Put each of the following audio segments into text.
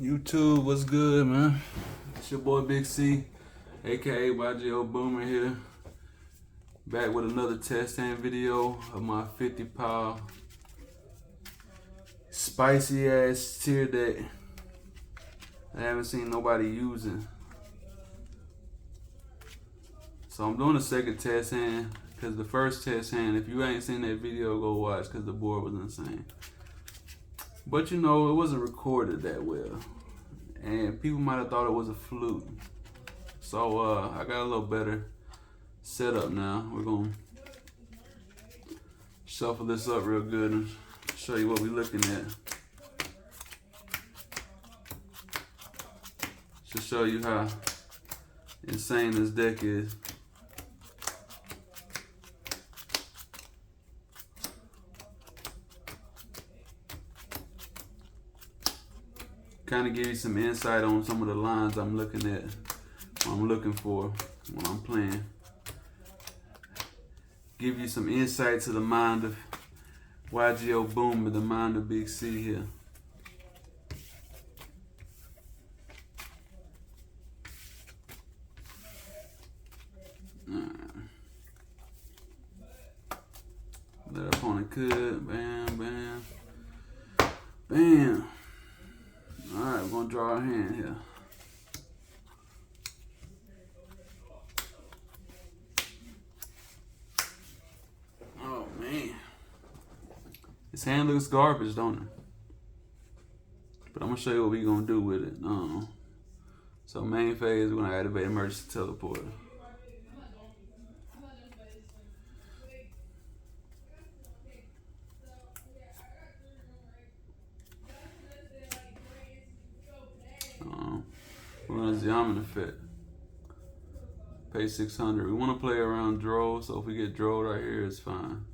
YouTube, what's good, man? It's your boy Big C, aka YGO Boomer here. Back with another test hand video of my 50-pound spicy ass tear deck. I haven't seen nobody using. So I'm doing a second test hand because the first test hand, if you ain't seen that video, go watch because the board was insane. But you know, it wasn't recorded that well. And people might have thought it was a fluke. So I got a little better setup now. We're gonna shuffle this up real good and show you what we're looking at. To show you how insane this deck is. Kind of give you some insight on some of the lines I'm looking at, I'm looking for when I'm playing. Give you some insight to the mind of YGO Boom and the mind of Big C here. That opponent could, bam, bam, bam. Alright, we're gonna draw our hand here. Oh man. This hand looks garbage, don't it? But I'm gonna show you what we're gonna do with it. So main phase, we're gonna activate emergency teleporter. We're gonna Tearlaments effect. Pay 600. We want to play around draw, so if we get draw right here, it's fine.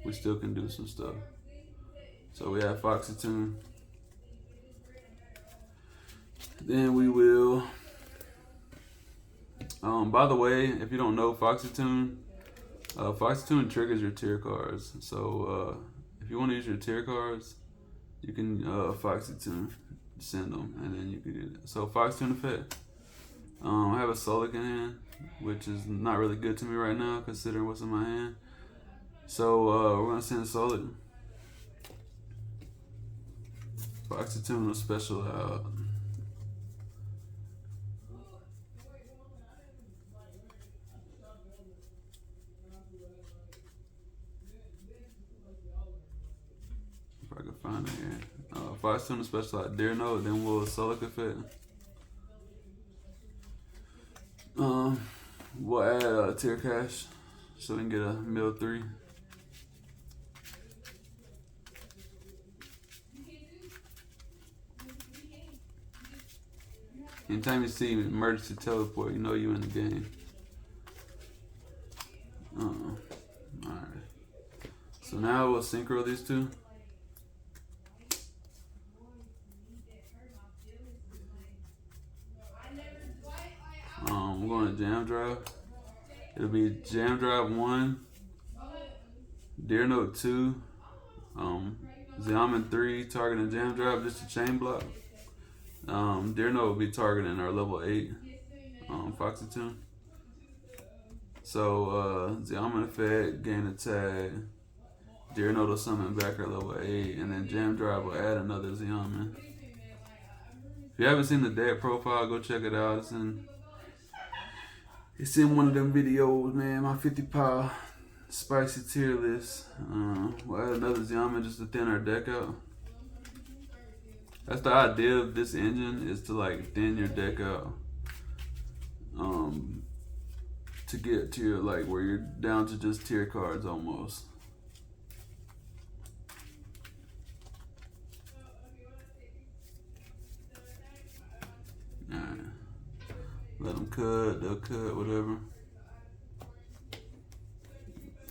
We still can do some stuff. So we have Foxy Tune. Then we will. By the way, if you don't know Foxy Tune triggers your tier cards. So if you want to use your tier cards, you can Foxy Tune. Send them, and then you can do that. So Fox Tune effect. I have a Solic in hand, which is not really good to me right now, considering what's in my hand. So we're gonna send Solic. Foxy Tune will special out. If I can find it here. Fox Tune special out Deer Note, then we'll Solic effect. We'll add tier cash so we can get a mill 3. Anytime you see emergency teleport, you know you in the game. Alright. So now we'll synchro these two. We're going to jam drive. It'll be jam drive 1, Deer Note 2, Tearlaments 3, targeting jam drive, just a chain block. Deer Note will be targeting our level 8 Foxy Tune. So Tearlaments effect, gain attack. Deer Note will summon back our level 8, and then jam drive will add another Tearlaments. If you haven't seen the deck profile, go check it out. It's in one of them videos, man. My 50-pound spicy tier list. We'll add another Tearlaments just to thin our deck out. That's the idea of this engine, is to like thin your deck out. To get to your, like, where you're down to just tier cards almost. Alright. Let them cut, they'll cut, whatever.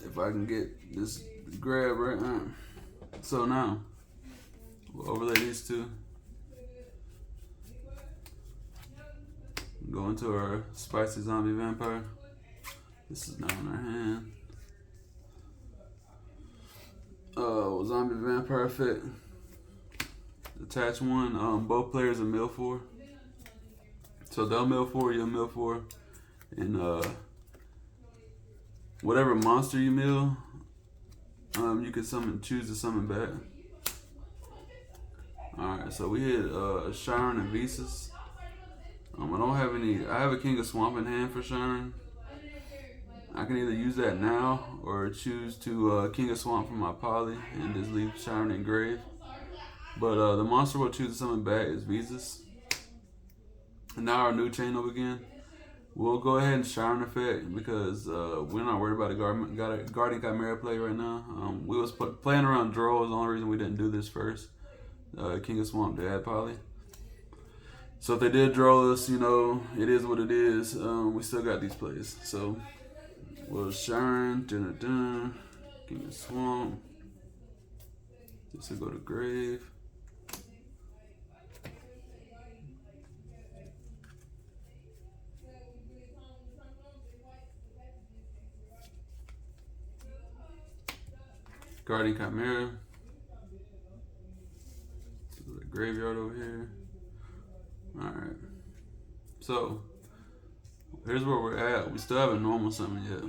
If I can get this grab right. So now, we'll overlay these two. Go into our spicy zombie vampire. This is now in our hand. Zombie vampire effect. The attach one. Both players are mill four. So they'll mill four, you'll mill four. And whatever monster you mill, you can choose to summon back. Alright, so we hit Sharon and Visas. I don't have any. I have a King of Swamp in hand for Sharon. I can either use that now or choose to King of Swamp from my poly and just leave Sharon in grave. But the monster we'll choose to summon back is Visas. And now our new chain will begin. We'll go ahead and Sharon effect because we're not worried about a Guardian Chimera play right now. We was playing around draw is the only reason we didn't do this first. King of Swamp to add poly. So if they did draw us, it is what it is. We still got these plays. So we'll Sharon, King of Swamp. This will go to grave. Guardian Chimera. The graveyard over here. Alright. So, here's where we're at. We still haven't normal summon yet.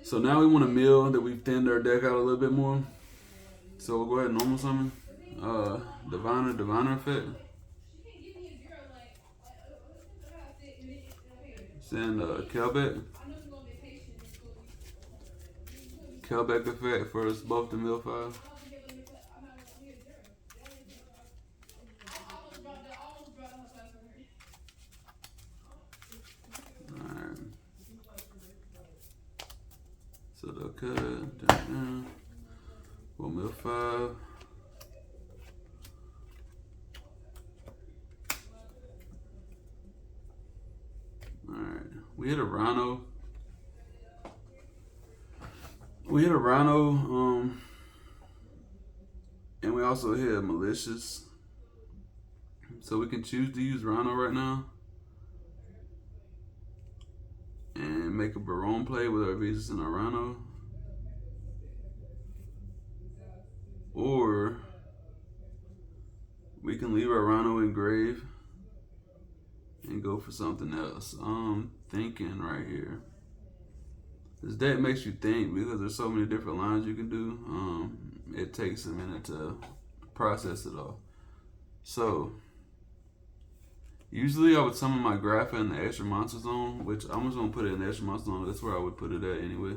So now we want to mill that we've thinned our deck out a little bit more. So we'll go ahead and normal summon. Diviner effect. Send Kelbeck. Kelbeck effect for us both to mill 5. Alright. So they'll cut. We'll mill 5. Alright. We hit a Rhino. And we also hit Malicious. So we can choose to use Rhino right now. And make a Barone play with our Visas and our Rhino. Or we can leave our Rhino in grave and go for something else. I'm thinking right here. This deck makes you think because there's so many different lines you can do. It takes a minute to process it all. So usually I would summon my Grapha in the extra monster zone, which I'm just gonna put it in the extra monster zone. That's where I would put it at anyway.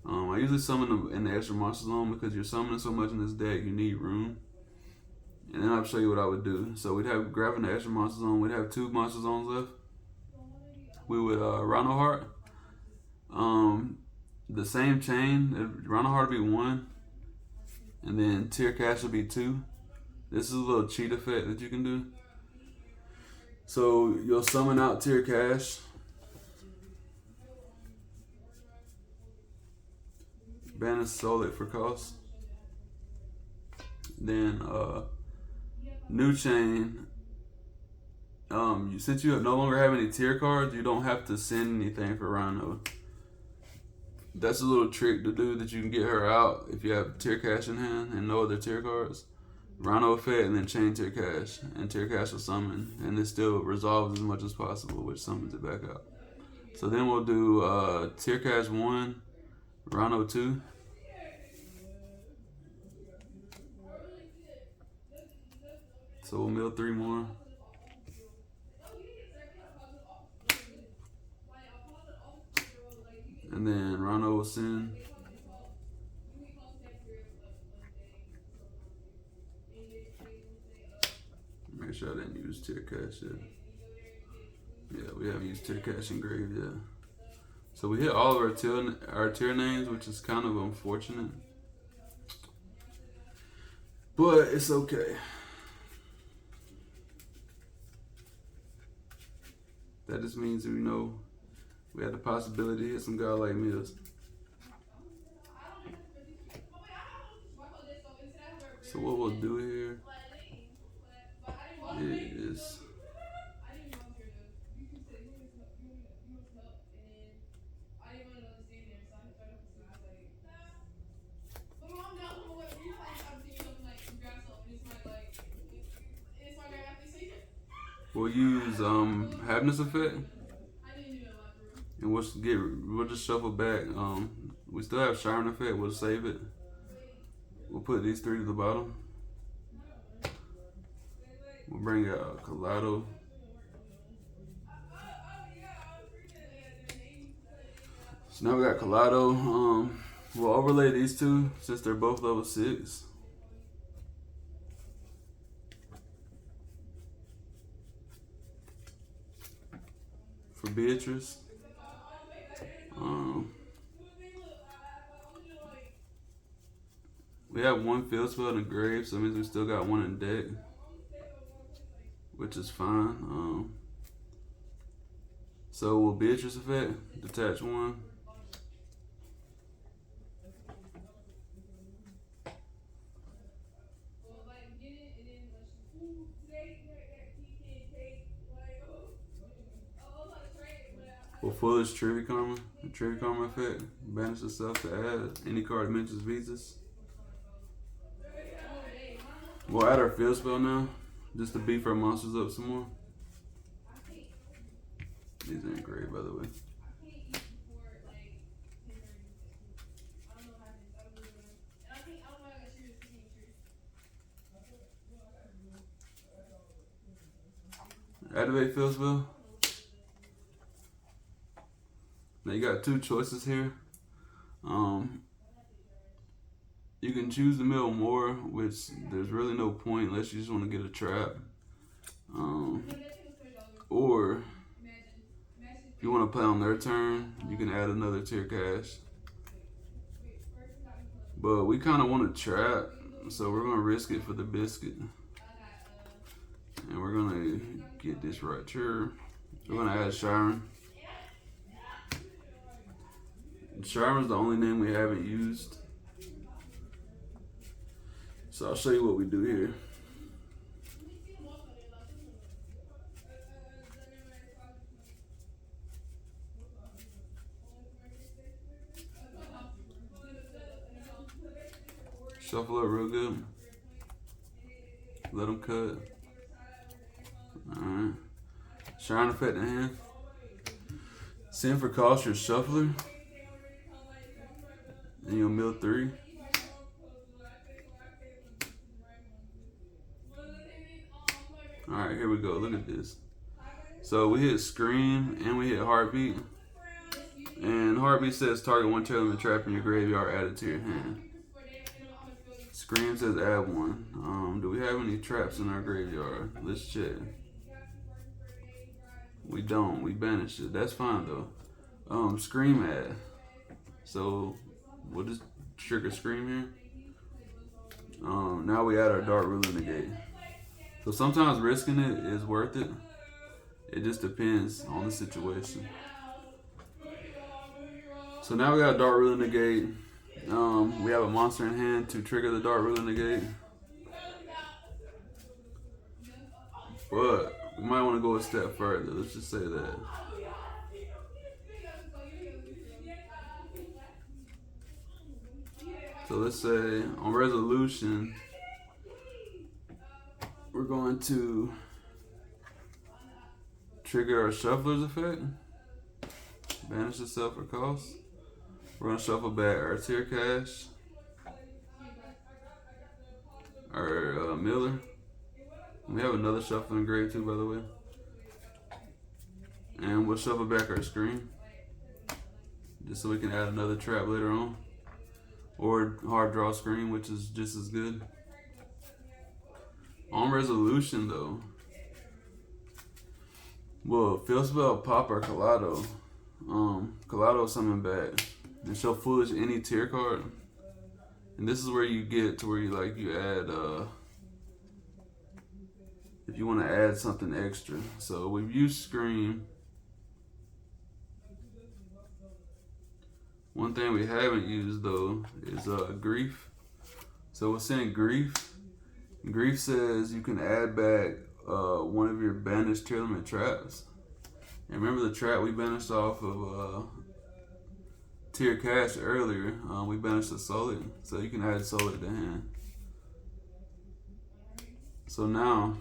I usually summon them in the extra monster zone because you're summoning so much in this deck, you need room. And then I'll show you what I would do. So we'd have Grapha in the extra monster zone. We'd have 2 monster zones left. We would Rhino Heart. The same chain. Rhino Heart would be 1. And then Tear Cash would be 2. This is a little cheat effect that you can do. So you'll summon out Tear Cash. Banish Solic for cost. Then new chain. Since you no longer have any tier cards, you don't have to send anything for Rhino. That's a little trick to do that you can get her out if you have Tear Cash in hand and no other tier cards. Rhino effect and then chain Tear Cash, and Tear Cash will summon, and it still resolves as much as possible, which summons it back out. So then we'll do Tear Cash 1, Rhino 2. So we'll mill 3 more. And then Rhino will send. Make sure I didn't use Tear Cash yet. Yeah, we haven't used Tear Cash in grave yet. So we hit all of our tier names, which is kind of unfortunate. But it's okay. That just means we had the possibility to hit some guy like Mills. So what we'll do here is We'll use happiness effect, and we'll just shuffle back. We still have Shiren effect. We'll save it. We'll put these three to the bottom. We'll bring out Kaleido. So now we got Kaleido. We'll overlay these two since they're both level 6. For Beatrice. We have one field spell in the grave, so that means we still got one in deck, which is fine. So we'll Beatrice effect, detach one. We'll Foolish Trivia Karma. The Trivia Karma effect. Banish itself to add any card that mentions visas. We'll add our field spell now, just to beef our monsters up some more. These ain't great, by the way. Activate field spell. Now you got two choices here. You can choose the mill more, which there's really no point unless you just want to get a trap. Or if you want to play on their turn, you can add another tier cash. But we kind of want a trap, so we're going to risk it for the biscuit. And we're going to get this right here. We're going to add Shiren. Shiren's the only name we haven't used. So I'll show you what we do here. Shuffle up real good. Let them cut. Alright. Shiren effect in hand. Send for cost your shuffler. And you'll mill 3. Alright, here we go. Look at this. So we hit Scream and we hit Heartbeat. And Heartbeat says target one Tearlament trap in your graveyard added to your hand. Scream says add one. Do we have any traps in our graveyard? Let's check. We don't. We banished it. That's fine though. Scream add. So we'll just trigger Scream here. Now we add our Dark Ruler Negate. So sometimes risking it is worth it. It just depends on the situation. So now we got Dark Ruler Negate. We have a monster in hand to trigger the Dark Ruler Negate. But we might want to go a step further. Let's just say that. So let's say on resolution, we're going to trigger our Shuffler's effect. Banish itself for cost. We're going to shuffle back our tier cash. Our Miller. We have another shuffle in grave too, by the way. And we'll shuffle back our Scream. Just so we can add another trap later on. Or hard draw Scream, which is just as good. On resolution though, we'll field spell pop our Kaleido. Kaleido summon back. And show Foolish any tier card. And this is where you get to where you add if you want to add something extra. So we've used Scream. One thing we haven't used though is Grief. So we'll send Grief. Grief says you can add back one of your banished Tearlament traps. And remember the trap we banished off of tier cash earlier? We banished a Solid, so you can add Solid to hand. So now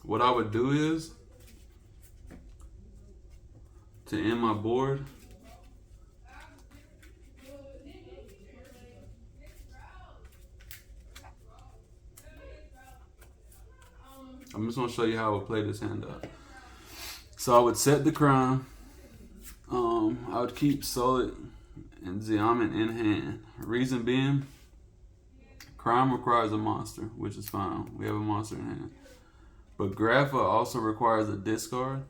what I would do is to end my board. I'm just gonna show you how I would play this hand out. So I would set the crown. I would keep solid and diamond in hand. Reason being, crime requires a monster, which is fine. We have a monster in hand. But Grapha also requires a discard.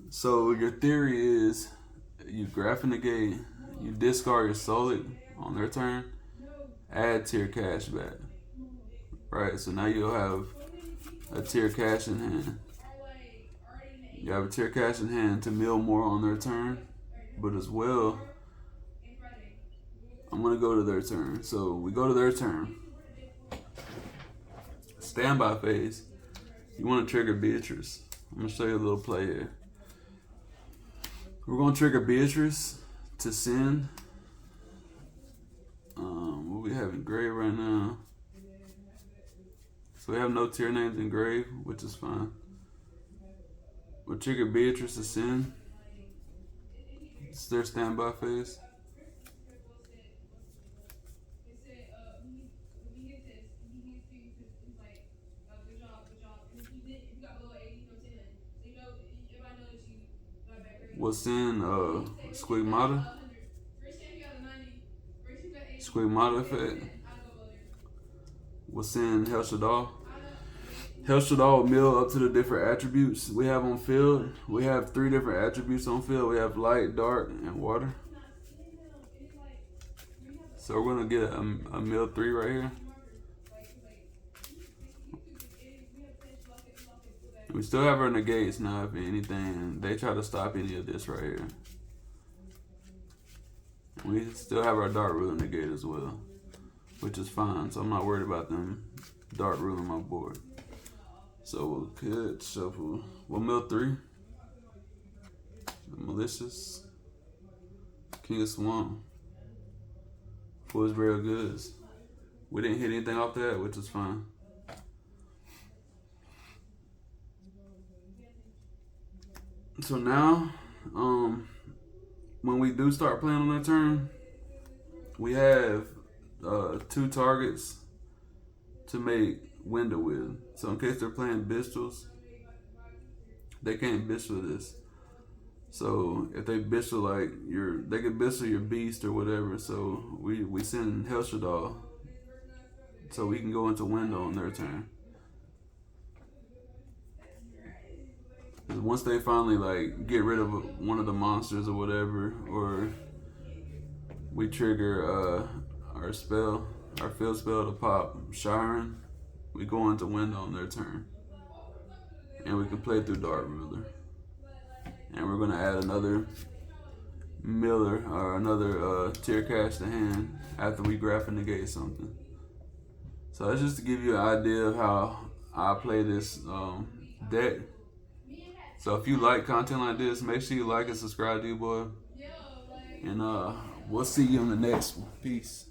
So your theory is you Grapha negate, you discard your solid on their turn, add tier cash back. Right, so now you'll have a tier cash in hand. You have a tier cash in hand to mill more on their turn, but as well, I'm gonna go to their turn. So we go to their turn. Standby phase. You want to trigger Beatrice. I'm gonna show you a little play here. We're gonna trigger Beatrice to send. What we have engraved right now. So we have no tier names engraved, which is fine. We'll trigger Beatrice to send. It's their standby phase. We'll send Squigmata. Squigmata effect. We'll send Hel Shaddai. Hel Shaddai will mill up to the different attributes we have on field. We have 3 different attributes on field. We have light, dark, and water. So we're gonna get a mill 3 right here. We still have our negates now, if anything. They try to stop any of this right here. We still have our dark ruler negate as well, which is fine. So I'm not worried about them dark ruling my board. So we'll cut, shuffle. We'll mill 3. Malicious. King of Swamp. Fool's Burial Goods. We didn't hit anything off that, which is fine. So now, when we do start playing on their turn, we have 2 targets to make window with. So in case they're playing Bistles, they can't Bistle this. So if they Bistle like they could Bistle your beast or whatever. So we send Hel Shaddai so we can go into window on their turn. Once they finally like get rid of one of the monsters or whatever, or we trigger our spell, our field spell to pop Shiren, we go into window on their turn, and we can play through Dark Ruler, and we're gonna add another Miller or another tier cash to hand after we graph and negate something. So that's just to give you an idea of how I play this deck. So if you like content like this, make sure you like and subscribe, D-boy. And we'll see you on the next one. Peace.